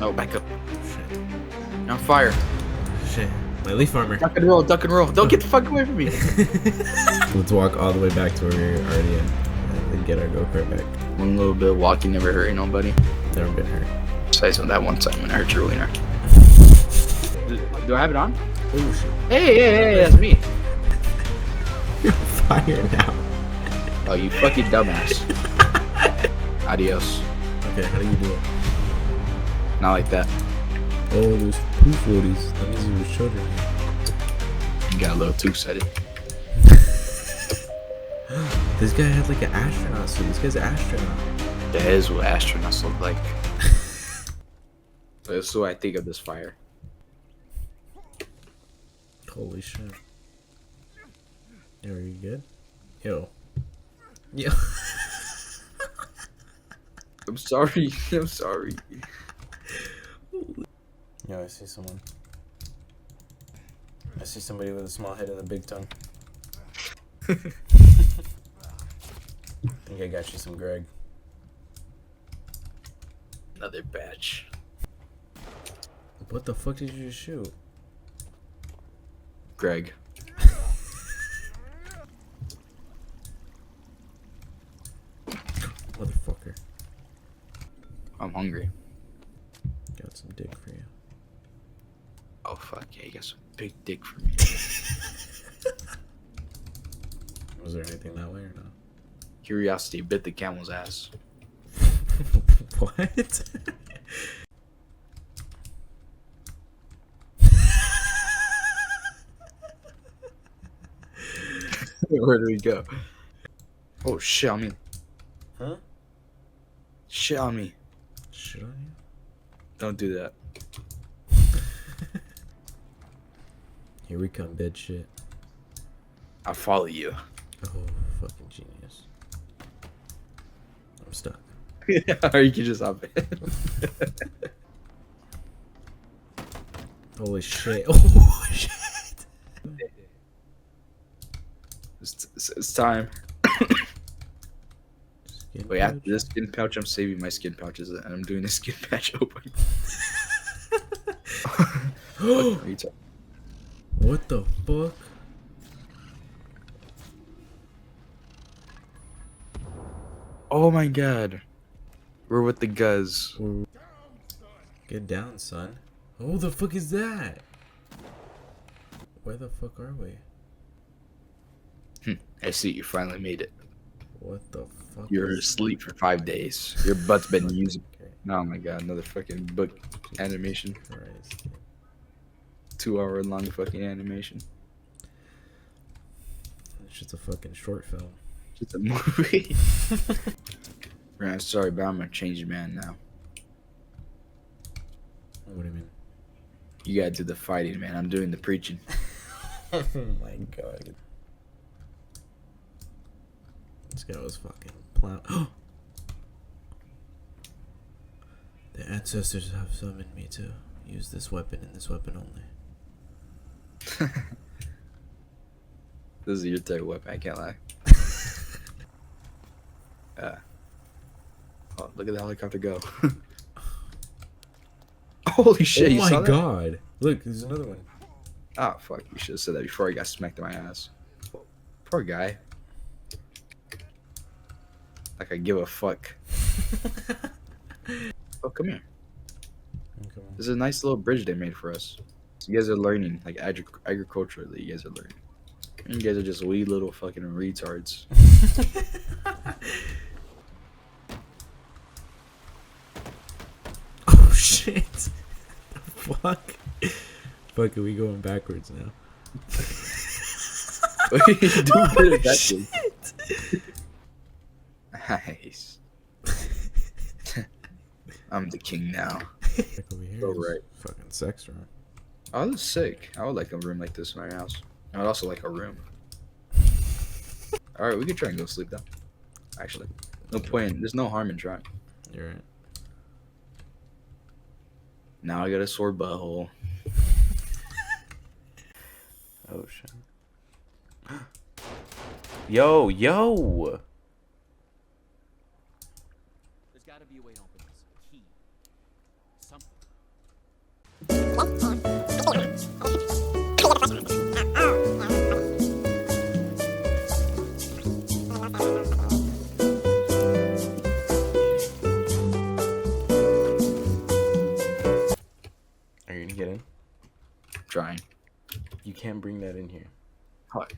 Oh, back up. Shit. You're on fire. Shit. My leaf armor. Duck and roll, duck and roll. Don't get the fuck away from me. Let's walk all the way back to where we were already in and then get our go-kart back. One little bit of walking never hurt nobody. Never been hurt. Besides from that one time when I hurt your wiener. Do I have it on? Oh shit. Hey, that's me. You're on fire now. Oh, you fucking dumbass. Adios. Okay, how do you do it? Not like that. Oh, there's two floaties. That means there was children. You got a little too-sided. This guy had like an astronaut suit. This guy's an astronaut. That is what astronauts look like. That's what I think of this fire. Holy shit. Yo, are you good? Yo. Yo. I'm sorry. I'm sorry. Yo, I see someone. I see somebody with a small head and a big tongue. I think I got you some Greg. Another batch. What the fuck did you just shoot? Greg. Motherfucker. I'm hungry. Got some dick for you. Oh fuck yeah, you got some big dick for me. Was there anything that way or not? Curiosity bit the camel's ass. What? Where do we go? Oh shit on me. Huh? Shit on me. Shit on you? Don't do that. Here we come, bitch shit. I'll follow you. Oh, fucking genius. I'm stuck. Or you can just hop in. Holy shit. Oh, shit. It's time. Skin Wait, after pouch? this skin pouch, I'm saving my skin pouches and I'm doing a skin patch open. What the fuck? Oh my god. We're with the Guz. Get down, son. Who the fuck is that? Where the fuck are we? I see you finally made it. What the fuck? You're asleep for 5 days. Your butt's been using. Okay. Oh my god, another fucking book animation. Christ. 2-hour long fucking animation. It's just a fucking short film. Just a movie. Man, sorry, but I'm gonna change man now. What do you mean? You gotta do the fighting, man. I'm doing the preaching. Oh my god. This guy was fucking plow. The ancestors have summoned me to use this weapon and this weapon only. This is your type of weapon, I can't lie. Oh, look at the helicopter go. Holy shit, Oh you saw my that? god. Look, there's another one. Oh, fuck. You should have said that before I got smacked in my ass. Poor guy. Like I give a fuck. Oh, come here. Okay. This is a nice little bridge they made for us. So you guys are learning, like agriculturally, you guys are learning. And you guys are just wee little fucking retards. Oh shit. The fuck? Fuck, are we going backwards now? What are you doing Holy backwards? shit. Nice. I'm the king now. Back over here Oh, is right. fucking sex room. Oh, this is sick. I would like a room like this in my house. I would also like a room. Alright, we can try and go sleep though. Actually. No point. There's no harm in trying. You're right. Now I got a sore butthole. Oh shit. Yo! There's got to be a way to open this. A key. Something. can't bring that in here. Fuck.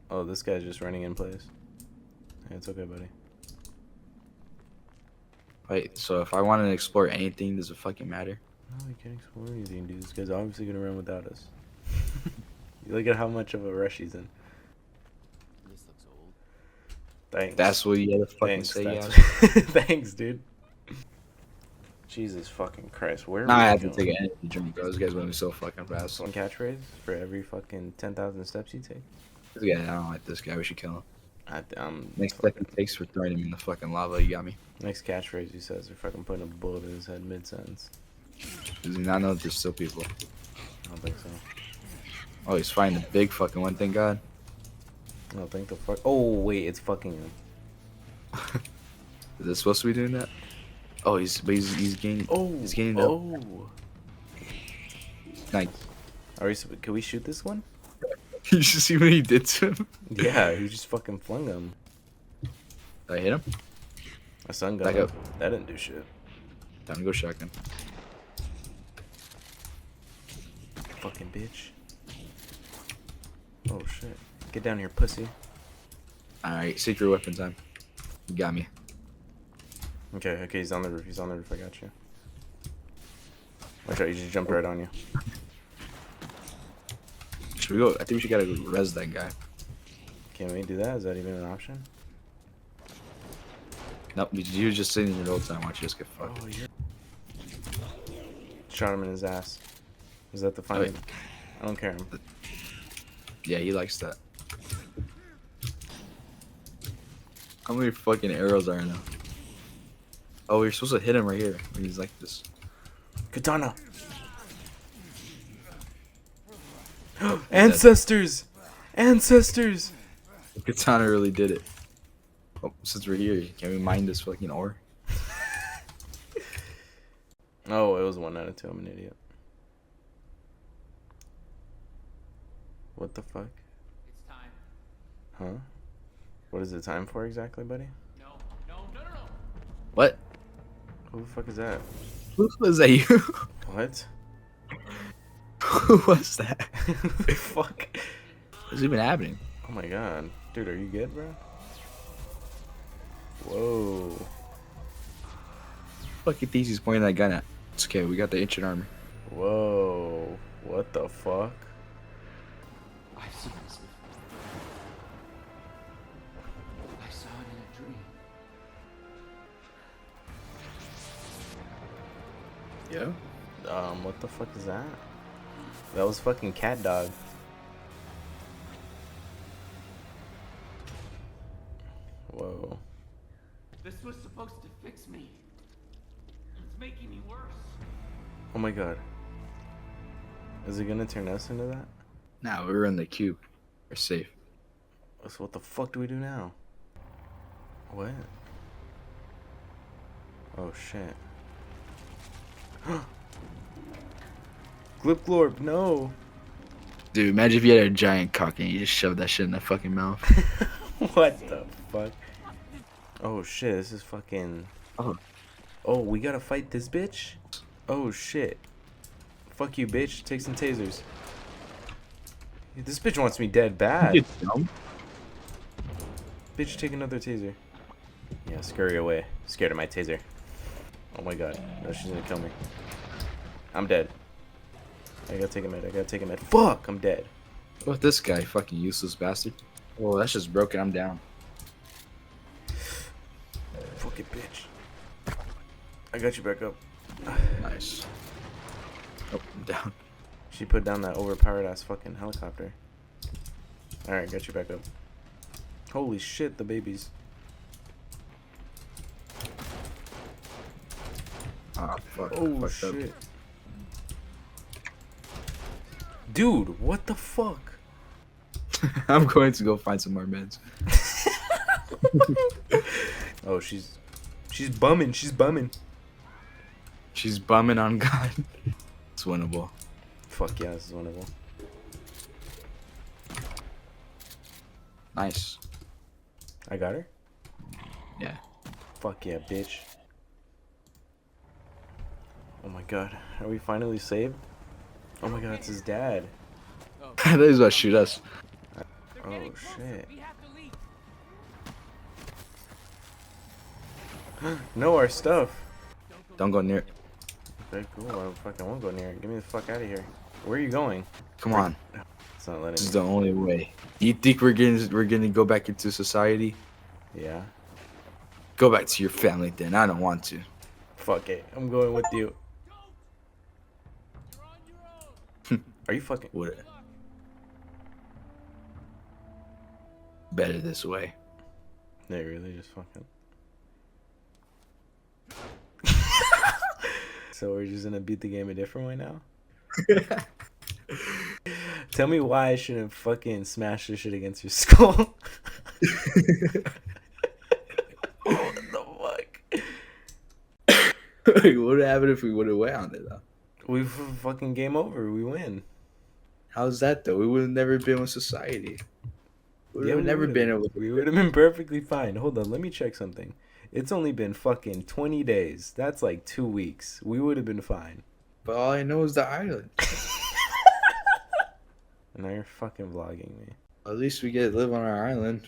Oh, this guy's just running in place. Yeah, it's okay, buddy. Wait, so if I want to explore anything, does it fucking matter? No, we can't explore anything, dude. This guy's obviously gonna run without us. Look at how much of a rush he's in. This looks old. Thanks. That's what you gotta fucking Thanks, say, yeah. Thanks, dude. Jesus fucking Christ, where Nah, are I we have to going? take an energy drink, bro. Those guys moving so fucking fast. One catchphrase for every fucking 10,000 steps you take? This guy, I don't like this guy. We should kill him. Next fucking- second takes for throwing him in the fucking lava. You got me. Next catchphrase he says, they're fucking putting a bullet in his head mid-sentence. Does he not know that there's still people? I don't think so. Oh, he's fighting the big fucking one. Thank God. I don't think the fuck. Oh, wait, it's fucking him. Is it supposed to be doing that? Oh, he's gaining. Oh, he's gaining up. oh. Nice. Are we, can we shoot this one? You should see what he did to him. Yeah, he just fucking flung him. Did I hit him? My son got Back him. up. That didn't do shit. Time to go shotgun. Fucking bitch. Oh shit. Get down here, pussy. Alright, secret weapon time. You got me. Okay, okay, he's on the roof. He's on the roof. I got you. Watch out, he just jumped right on you. Should we go? I think we should gotta res that guy. Can we do that? Is that even an option? Nope, you were just sitting in your whole time. Watch you just get fucked. Oh, you're... Shot him in his ass. Is that the final? Wait. I don't care. Yeah, he likes that. How many fucking arrows are now? Oh, you're supposed to hit him right here when he's like this. Katana! Ancestors! Ancestors! Katana really did it. Oh, since we're here, can we mine this fucking ore? Oh, it was 1 out of 2. I'm an idiot. What the fuck? It's time. Huh? What is it time for exactly, buddy? No, no, no, no, no. What? Who the fuck is that? Who was that? You? What? Who was that? Fuck. What's even happening? Oh my god. Dude, are you good, bro? Whoa. Fuck he thinks he's pointing that gun at? It's okay, we got the ancient armor. Whoa. What the fuck? I've seen this before. I saw it in a dream. Yeah. What the fuck is that? That was fucking Cat Dog. Whoa. This was supposed to fix me. It's making me worse. Oh my god. Is it gonna turn us into that? Nah, we're in the cube. We're safe. So what the fuck do we do now? What? Oh shit. Glip Glorp, no! Dude, imagine if you had a giant cock and you just shoved that shit in that fucking mouth. What the fuck? Oh shit, this is fucking... Oh. Oh, we gotta fight this bitch? Oh shit. Fuck you, bitch. Take some tasers. This bitch wants me dead bad. You dumb. Bitch, take another taser. Yeah, scurry away. Scared of my taser. Oh my god. No, she's gonna kill me. I'm dead. I gotta take a med. I gotta take a med. Fuck! I'm dead. What this guy? Fucking useless bastard. Oh, that's just broken. I'm down. Fuck it, bitch. I got you back up. Nice. Oh, I'm down. She put down that overpowered ass fucking helicopter. Alright, got you back up. Holy shit, the babies. Ah, fuck. Oh Fucked shit. Dude, what the fuck? up. I'm going to go find some more meds. Oh, she's bumming. She's bumming. She's bumming on God. It's winnable. Fuck yeah, this is winnable. Nice. I got her? Yeah. Fuck yeah, bitch. Oh my god, are we finally saved? Oh my god, it's his dad. I thought he was about to shoot us. Oh shit. We have to leave. No, our stuff. Don't go near. Okay, cool. I won't go near it. Get me the fuck out of here. Where are you going? Come on. It's not letting This is me. the only way. You think we're gonna go back into society? Yeah. Go back to your family then. I don't want to. Fuck it. I'm going with you. Are you fucking? Would better this way. They really just fucking. So we're just gonna beat the game a different way now? Tell me why I shouldn't fucking smash this shit against your skull. What the fuck? What would happen if we would have went on it though? We fucking game over. We win. How's that though? We would have never been with society. We would Yeah, have never been able. We would have been perfectly fine. Hold on, let me check something. It's only been fucking 20 days. That's like 2 weeks. We would have been fine. But all I know is the island. And now you're fucking vlogging me. At least we get to live on our island.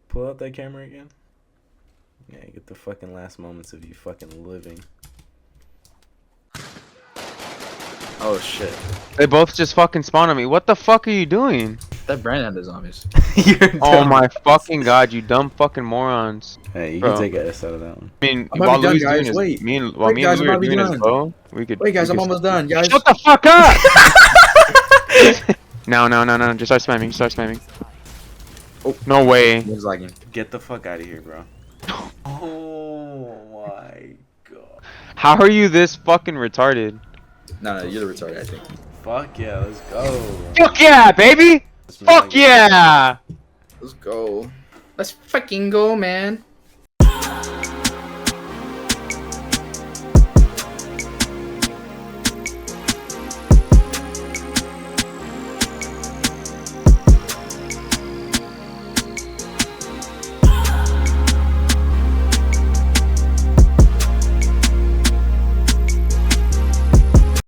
Pull out that camera again. Yeah, get the fucking last moments of you fucking living. Oh shit! They both just fucking spawned on me. What the fuck are you doing? That Brandon is zombies. You're Oh dumb. my fucking god, you dumb fucking morons. Hey, you Bro. can take us out of that one. I mean, I'm about while to be Louis done, doing guys. his, Wait. me and Wait, me guys, and I'm Louis about were to be doing his done. bow, we could. Wait, guys, we I'm could- almost done, guys. Shut the fuck up! No, just start spamming, start spamming. Oh. No way. He's lagging. Get the fuck out of here, bro. Oh my god. How are you this fucking retarded? No, you're the retarded. I think. Fuck yeah, let's go. Fuck yeah, baby! Fuck yeah! Let's go. Let's fucking go, man.